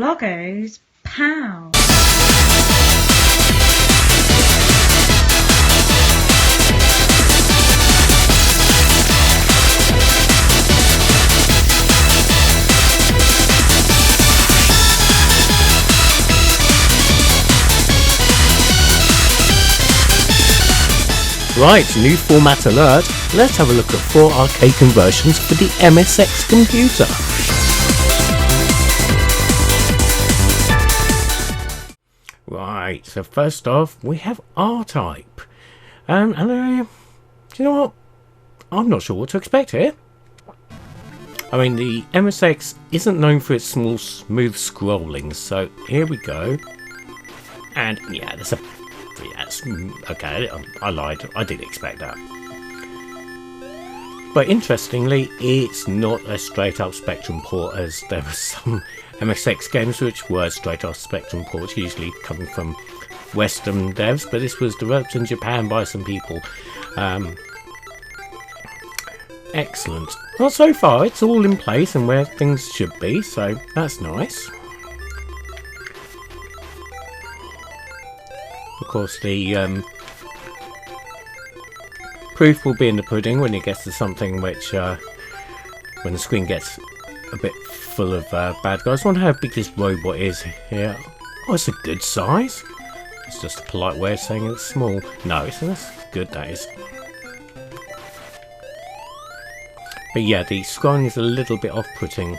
Logos POW. Right, new format alert. Let's have a look at 4 arcade conversions for the MSX computer. Right, so first off, we have RType. Do you know what? I'm not sure what to expect here. I mean, the MSX isn't known for its smooth scrolling, so here we go. And yeah, that's okay, I lied. I did expect that. But interestingly, it's not a straight up Spectrum port, as there were some MSX games which were straight up Spectrum ports, usually coming from Western devs, but this was developed in Japan by some people. Excellent. Well, so far it's all in place and where things should be, so that's nice. Of course, the proof will be in the pudding when it gets to something which, when the screen gets a bit full of bad guys. I wonder how big this robot is here. Oh, it's a good size. It's just a polite way of saying it's small. No, that's good, that is. But yeah, the scrolling is a little bit off-putting.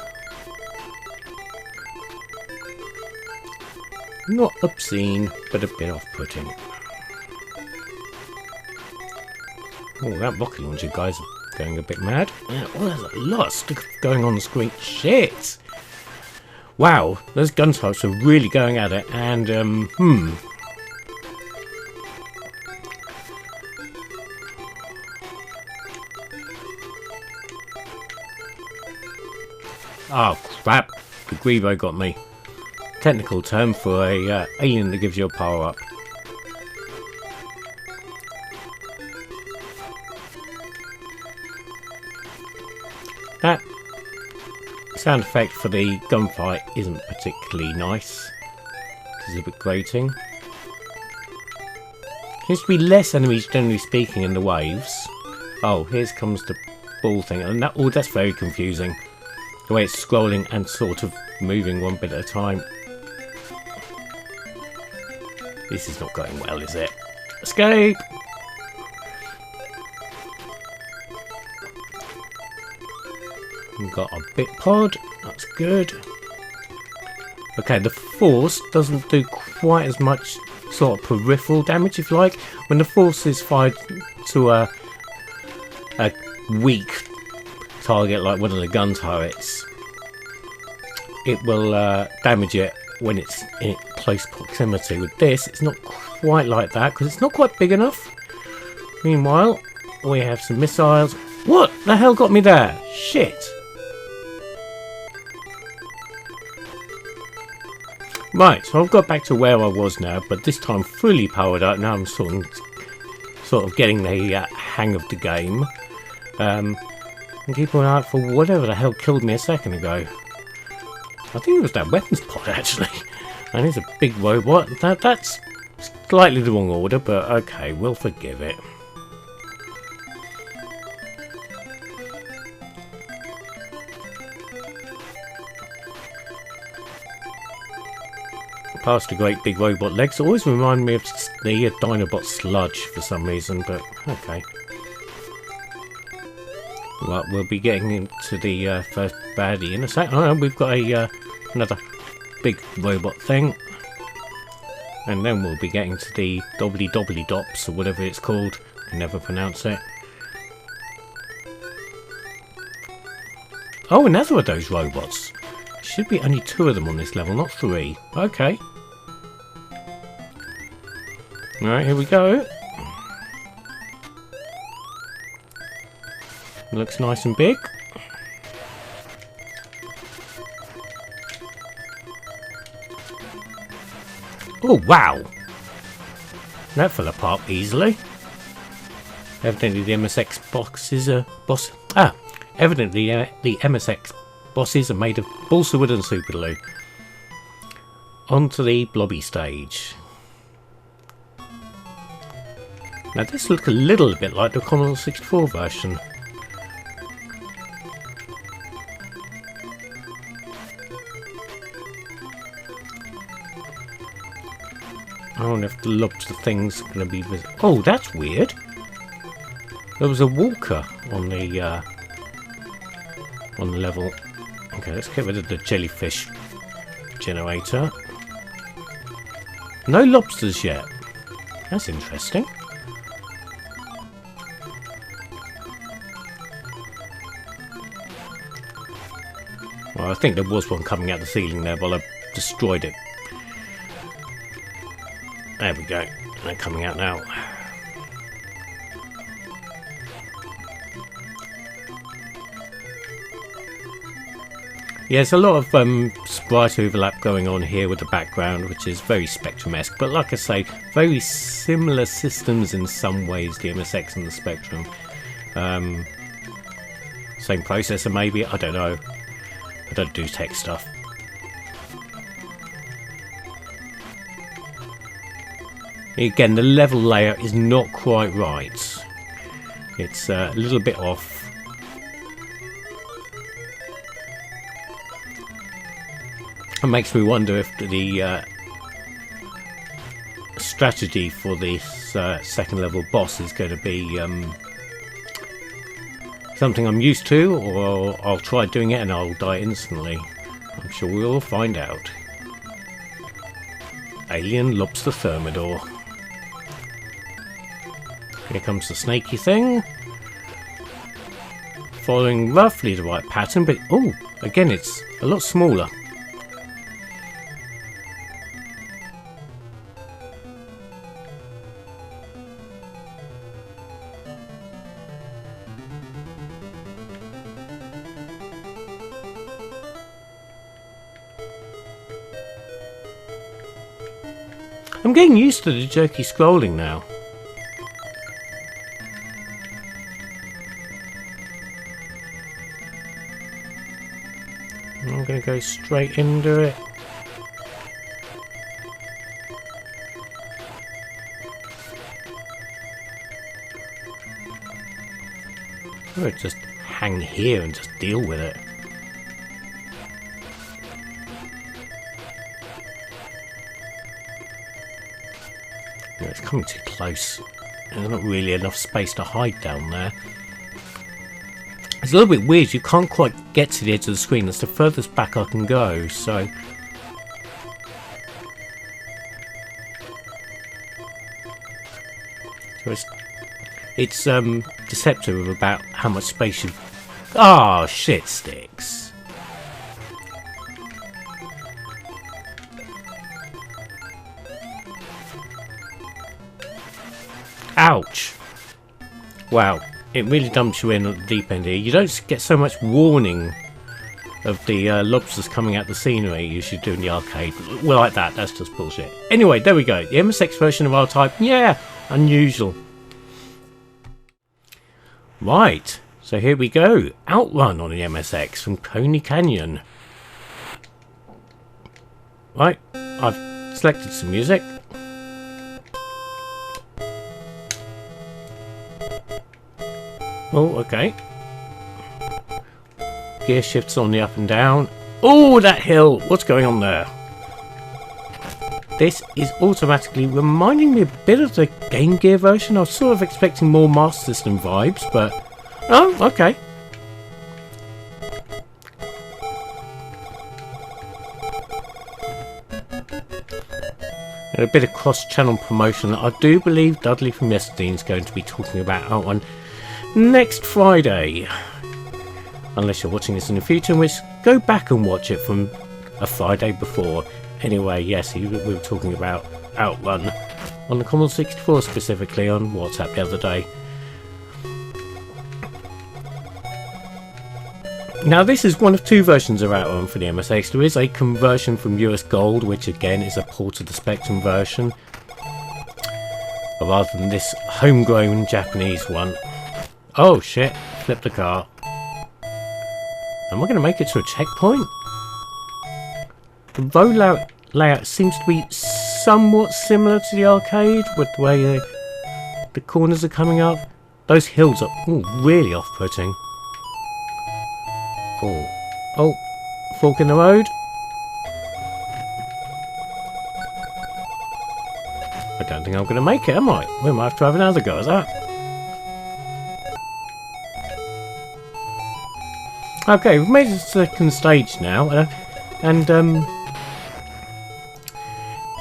Not obscene, but a bit off-putting. Oh, that rocket launcher guy's going a bit mad. Yeah, well, there's a lot of stuff going on the screen. Shit! Wow, those gun types are really going at it, and, Oh, crap. The Grevo got me. Technical term for a alien that gives you a power-up. That sound effect for the gunfight isn't particularly nice. It's a bit grating. Seems to be less enemies, generally speaking, in the waves. Oh, here comes the ball thing, and that's very confusing. The way it's scrolling and sort of moving one bit at a time. This is not going well, is it? Escape! We've got a bit pod, that's good. Okay, the force doesn't do quite as much sort of peripheral damage, if you like. When the force is fired to a weak target like one of the gun turrets, it will damage it when it's in close proximity. With this, it's not quite like that because it's not quite big enough. Meanwhile, we have some missiles. What the hell got me there? Shit! Right, so I've got back to where I was now, but this time fully powered up. Now I'm sort of getting the hang of the game. And keep an eye out for whatever the hell killed me a second ago. I think it was that weapons pod, actually. And it's a big robot. That's slightly the wrong order, but okay, we'll forgive it. Past the great big robot legs always remind me of the Dinobot sludge for some reason, but okay. Right, we'll be getting into the first baddie in a sec. Oh, we've got another big robot thing. And then we'll be getting to the Dobbly Dops, or whatever it's called. I can never pronounce it. Oh, another of those robots. Should be only 2 of them on this level, not 3. Okay. Alright, here we go. Looks nice and big. Oh, wow! That fell apart easily. Evidently the MSX boxes are... Evidently the MSX bosses are made of balsa wood and super glue. onto the blobby stage. Now this looks a little bit like the Commodore 64 version. I wonder if the lobster thing's going to be visible. Oh, that's weird. There was a walker on the level. Okay, let's get rid of the jellyfish generator. No lobsters yet. That's interesting. Well, I think there was one coming out the ceiling there, but I destroyed it. There we go. They're coming out now. Yeah, there's a lot of sprite overlap going on here with the background, which is very Spectrum-esque. But like I say, very similar systems in some ways, the MSX and the Spectrum. Same processor maybe, I don't know. I don't do tech stuff. Again, the level layout is not quite right. It's a little bit off. It makes me wonder if the strategy for this second level boss is going to be something I'm used to, or I'll try doing it and I'll die instantly. I'm sure we'll find out. Alien Lobster Thermidor. Here comes the snaky thing. Following roughly the right pattern, but oh, again it's a lot smaller. I'm getting used to the jerky scrolling now. I'm going to go straight into it. I'm going to just hang here and just deal with it. No, it's coming too close. There's not really enough space to hide down there. It's a little bit weird, you can't quite get to the edge of the screen. That's the furthest back I can go, so... It's deceptive about how much space you've... Oh, shit sticks. Ouch. Wow. It really dumps you in at the deep end here. You don't get so much warning of the lobsters coming out the scenery as you do in the arcade. Well, like that. That's just bullshit. Anyway, there we go. The MSX version of RType. Yeah, unusual. Right. So here we go. Outrun on the MSX from Coney Canyon. Right. I've selected some music. Oh, okay. Gear shifts on the up and down. Oh, that hill! What's going on there? This is automatically reminding me a bit of the Game Gear version. I was sort of expecting more Master System vibes, but... Oh, okay. And a bit of cross-channel promotion. I do believe Dudley from Yesterday is going to be talking about Outrun next Friday, unless you're watching this in the future, in which go back and watch it from a Friday before. Anyway, yes, we were talking about Outrun on the Commodore 64, specifically on WhatsApp the other day. Now this is one of two versions of Outrun for the MSX. There is a conversion from US Gold, which again is a port of the Spectrum version, rather than this homegrown Japanese one. Oh shit, flip the car. Am I going to make it to a checkpoint? The rollout layout seems to be somewhat similar to the arcade, with the way the corners are coming up. Those hills are really off-putting. Oh, fork in the road. I don't think I'm going to make it, am I? We might have to have another go at that. Okay, we've made the second stage now, and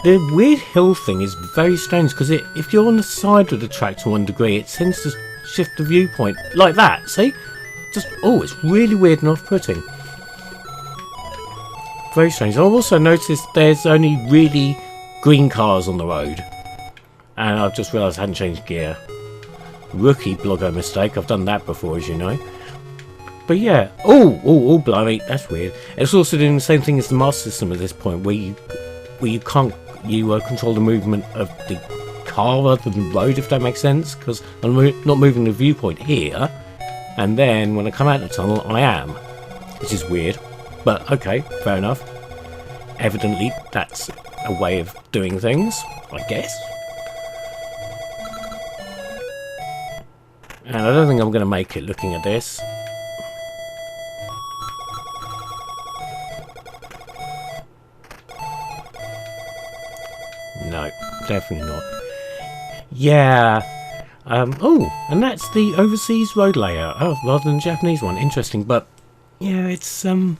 the weird hill thing is very strange, because if you're on the side of the track to 1 degree, it tends to shift the viewpoint like that, see? Just, it's really weird and off-putting. Very strange. I've also noticed there's only really green cars on the road. And I've just realised I hadn't changed gear. Rookie blogger mistake. I've done that before, as you know. But yeah. Oh, blimey. That's weird. It's also doing the same thing as the Master System at this point, where you can't control the movement of the car rather than the road, if that makes sense. Because I'm not moving the viewpoint here. And then when I come out of the tunnel, I am. Which is weird. But okay, fair enough. Evidently, that's a way of doing things, I guess. And I don't think I'm going to make it looking at this. No, definitely not. Yeah. And that's the overseas road layout. Oh, rather than the Japanese one. Interesting, but yeah, it's I'm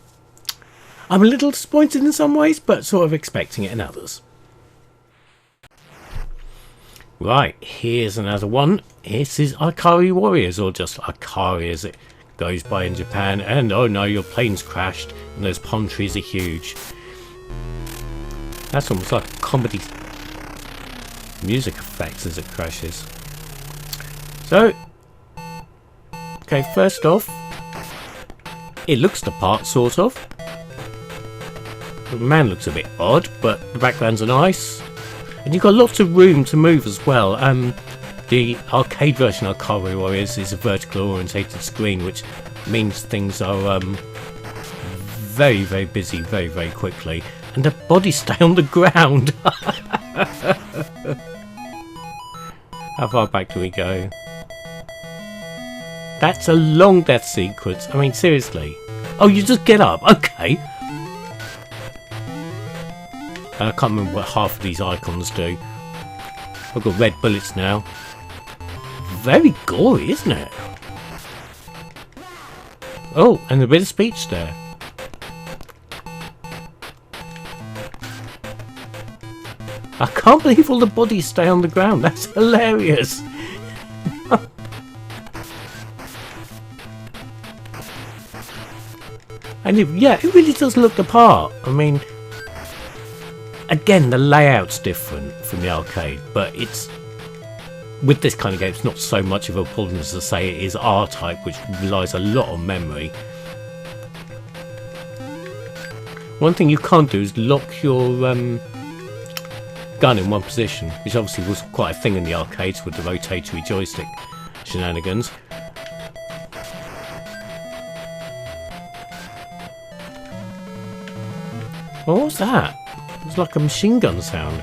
a little disappointed in some ways, but sort of expecting it in others. Right, here's another one. This is Ikari Warriors, or just Ikari as it goes by in Japan. And oh no, your plane's crashed, and those palm trees are huge. That's almost like a comedy music effects as it crashes. So, okay, first off, it looks the part, sort of. The man looks a bit odd, but the backgrounds are nice. And you've got lots of room to move as well. The arcade version of Ikari Warriors is a vertical orientated screen, which means things are very, very busy very, very quickly. And the bodies stay on the ground. How far back do we go? That's a long death sequence. I mean, seriously. Oh, you just get up. Okay. I can't remember what half of these icons do. I've got red bullets now. Very gory, isn't it? Oh, and a bit of speech there. I can't believe all the bodies stay on the ground. That's hilarious. And it really does look the part. I mean, again, the layout's different from the arcade, but it's with this kind of game, it's not so much of a problem as to say it is RType, which relies a lot on memory. One thing you can't do is lock your gun in one position, which obviously was quite a thing in the arcades with the rotatory joystick shenanigans. What was that? It was like a machine gun sound.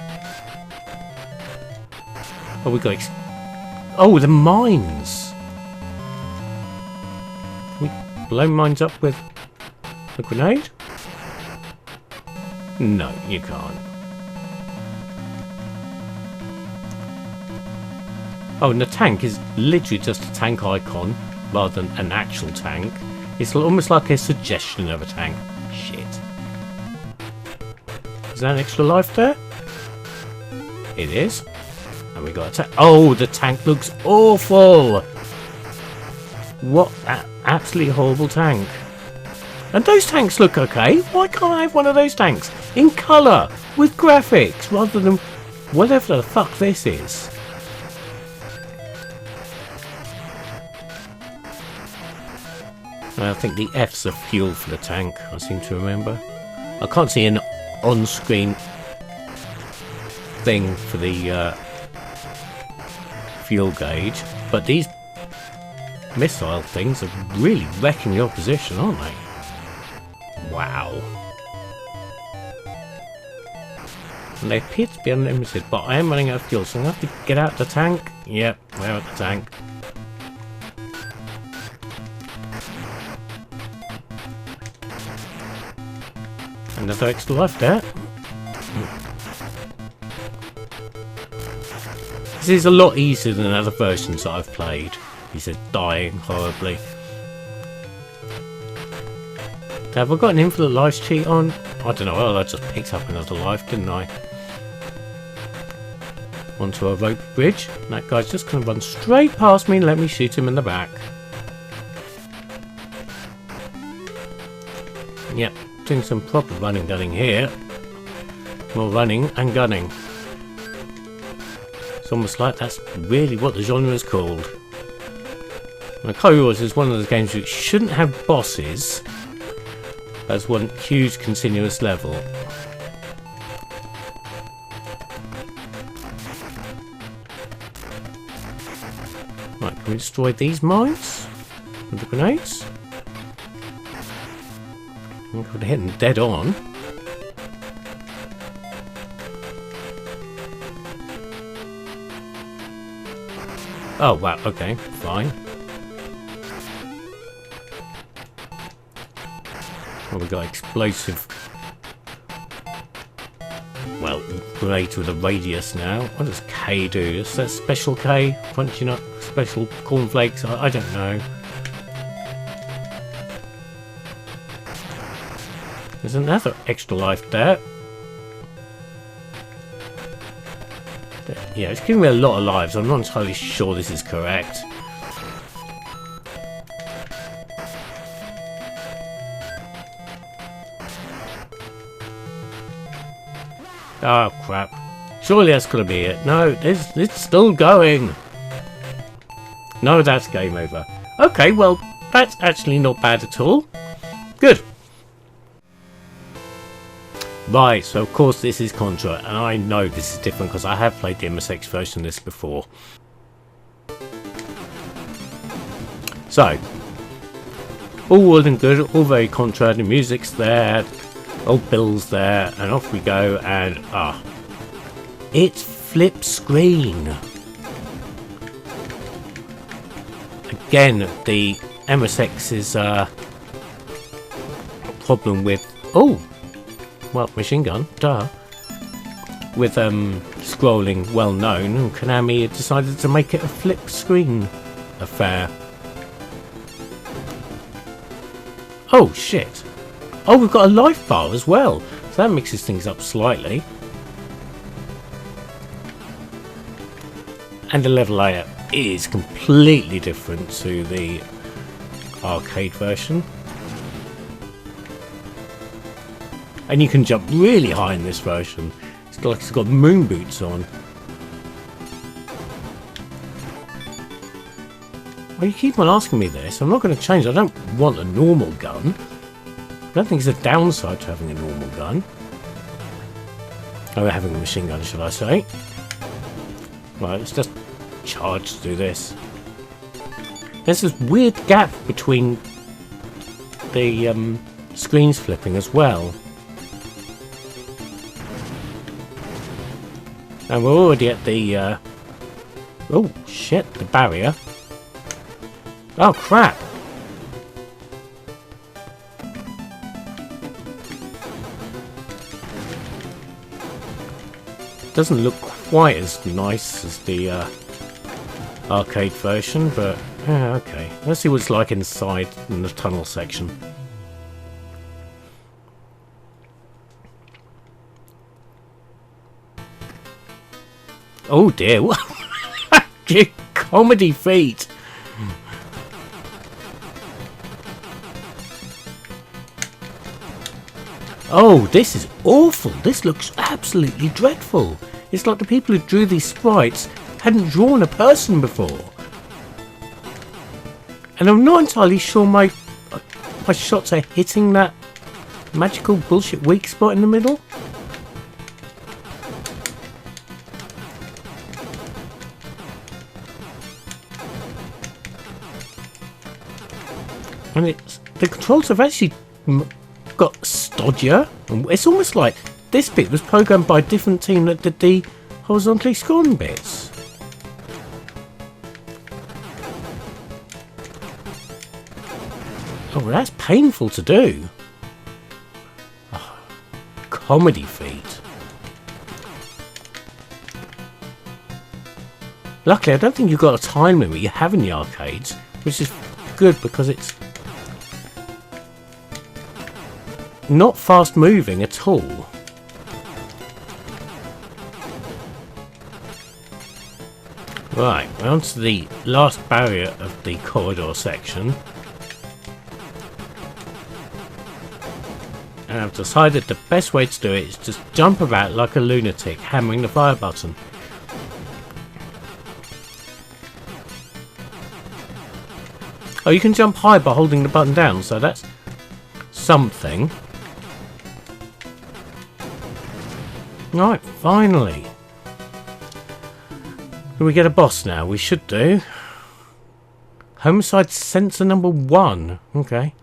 Oh, we got... oh, the mines! Can we blow mines up with a grenade? No, you can't. Oh, and the tank is literally just a tank icon rather than an actual tank. It's almost like a suggestion of a tank. Shit. Is that an extra life there? It is. And we got a tank. Oh, the tank looks awful! What an absolutely horrible tank. And those tanks look okay. Why can't I have one of those tanks in colour with graphics rather than whatever the fuck this is? I think the F's are fuel for the tank, I seem to remember. I can't see an on-screen thing for the fuel gauge, but these missile things are really wrecking the opposition, aren't they? Wow. and they appear to be unlimited, but I am running out of fuel, so I'm going to have to get out the tank. Yep, we're out the tank. Another extra life there. This is a lot easier than other versions that I've played. He said dying horribly. Have I got an infinite lives cheat on? I don't know, well, I just picked up another life, didn't I? Onto a rope bridge. That guy's just going to run straight past me and let me shoot him in the back. Yep, doing some proper running gunning here. More running and gunning. It's almost like that's really what the genre is called. Now, Cobra is one of those games which shouldn't have bosses as one huge continuous level. Right, can we destroy these mines with the grenades? I could hit them dead on. Oh wow, okay, fine. Well, we got explosive. Well, grenades with a radius now. What does K do? Is that special K? Crunchy nut, special cornflakes? I don't know. There's another extra life there. Yeah, it's giving me a lot of lives. I'm not entirely sure this is correct. Oh crap. Surely that's gotta be it. No, it's still going. No, that's game over. Okay, well, that's actually not bad at all. Good. Right, so of course this is Contra, and I know this is different because I have played the MSX version of this before. So, all well and good, all very Contra, the music's there, old Bill's there, and off we go, and it's flip screen. Again, the MSX's problem with, well, machine gun, duh. With scrolling well known, and Konami decided to make it a flip screen affair. Oh shit. Oh, we've got a life bar as well. So that mixes things up slightly. And the level layout is completely different to the arcade version. And you can jump really high in this version. It's like it's got moon boots on. Well, you keep on asking me this. I'm not going to change. I don't want a normal gun. I don't think it's a downside to having a normal gun. Oh, having a machine gun, should I say. Right, let's just charge to do this. There's this weird gap between the screens flipping as well. And we're already at the, oh shit, the barrier. Oh crap! Doesn't look quite as nice as the arcade version, but yeah, okay. Let's see what it's like inside in the tunnel section. Oh dear, what comedy feat! Oh, this is awful. This looks absolutely dreadful. It's like the people who drew these sprites hadn't drawn a person before. And I'm not entirely sure my shots are hitting that magical bullshit weak spot in the middle. And the controls have actually got stodgier. It's almost like this bit was programmed by a different team that did the horizontally scrolling bits. Oh, well, that's painful to do. Oh, comedy feat. Luckily, I don't think you've got a time limit you have in the arcades, which is good because it's not fast moving at all. Right, we're on to the last barrier of the corridor section. And I've decided the best way to do it is just jump about like a lunatic, hammering the fire button. Oh, you can jump high by holding the button down, so that's something. Right, finally. Do we get a boss now? We should do. Homicide sensor number 1. Okay.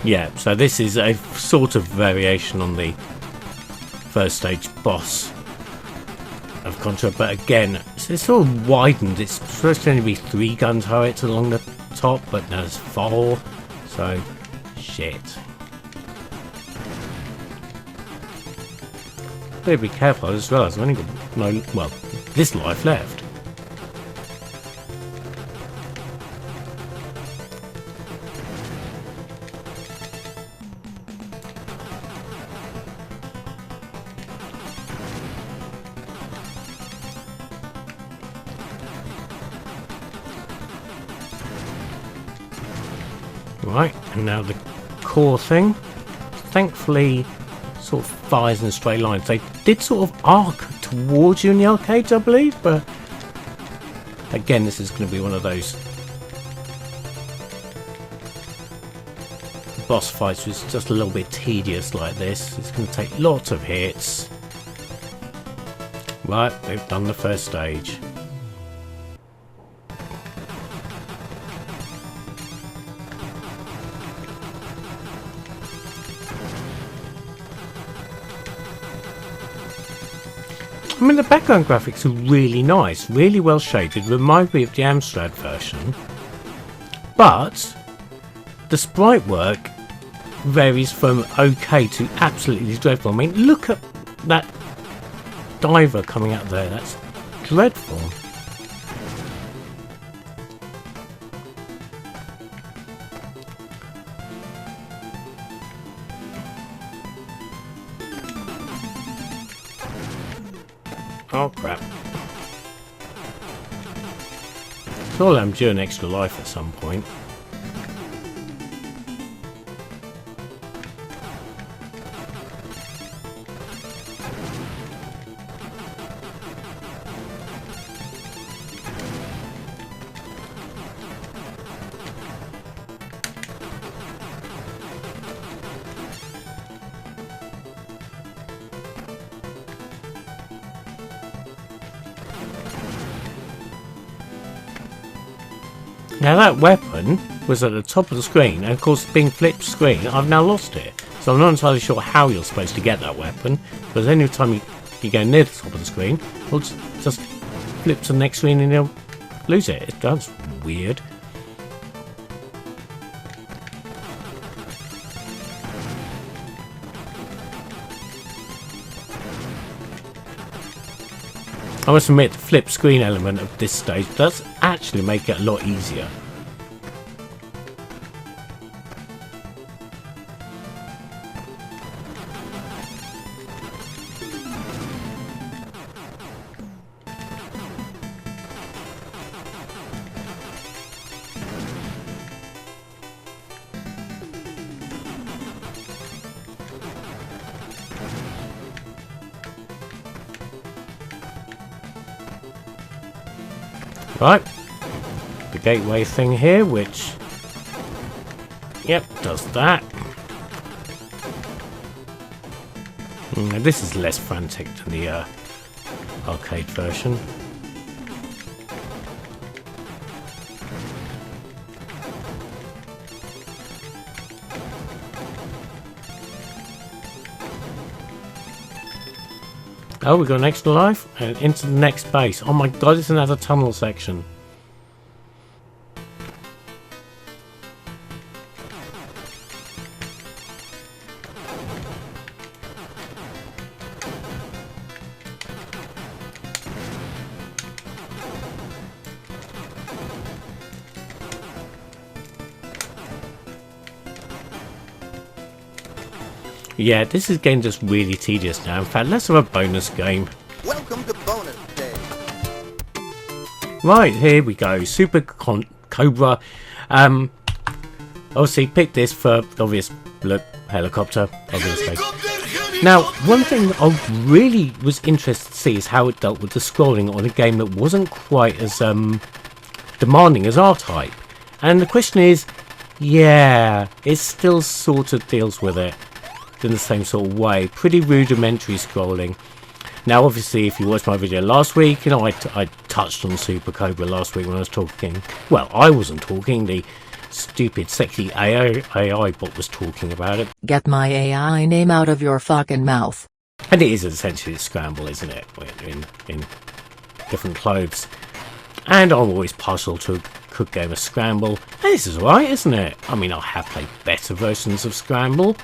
Yeah, so this is a sort of variation on the first stage boss of Contra, but again, it's all widened. It's supposed to only be 3 gun turrets along the top, but now there's 4, so shit. Better be careful. I just realised I've only got no, well, this life left. Right, and now the core thing. Thankfully, sort of fires in straight lines. They did sort of arc towards you in the arcades, I believe, but again, this is going to be one of those boss fights which is just a little bit tedious like this. It's going to take lots of hits. Right, they've done the first stage. I mean, the background graphics are really nice, really well shaded, remind me of the Amstrad version, but the sprite work varies from okay to absolutely dreadful. I mean, look at that diver coming out there, that's dreadful. Oh crap. Surely I'm due an extra life at some point. Now that weapon was at the top of the screen, and of course being flipped screen, I've now lost it. So I'm not entirely sure how you're supposed to get that weapon, because any time you go near the top of the screen, it'll just flip to the next screen and you'll lose it. That's weird. I must admit, the flip screen element of this stage does actually make it a lot easier. Right, the gateway thing here, which, yep, does that. This is less frantic than the arcade version. Oh, we got an extra life and into the next base. Oh my god, it's another tunnel section. Yeah, this is getting just really tedious now. In fact, let's have a bonus game. Welcome to bonus day. Right, here we go. Super Cobra. Obviously, picked this for obvious look, helicopter, obviously. Now, one thing I really was interested to see is how it dealt with the scrolling on a game that wasn't quite as demanding as RType. And the question is, yeah, it still sort of deals with it in the same sort of way. Pretty rudimentary scrolling. Now, obviously, if you watched my video last week, you know, I touched on Super Cobra last week when I was talking. Well, I wasn't talking. The stupid, sexy AI bot was talking about it. Get my AI name out of your fucking mouth. And it is essentially a scramble, isn't it? In different clothes. And I'm always partial to a good game of Scramble. And this is alright, isn't it? I mean, I have played better versions of Scramble.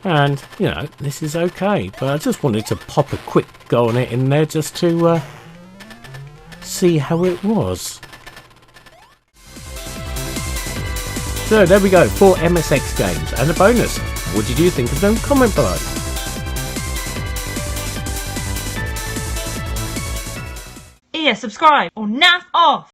And, you know, this is okay. But I just wanted to pop a quick go on it in there just to see how it was. So there we go, 4 MSX games and a bonus. What did you think of them? Comment below. Here, subscribe or naff off.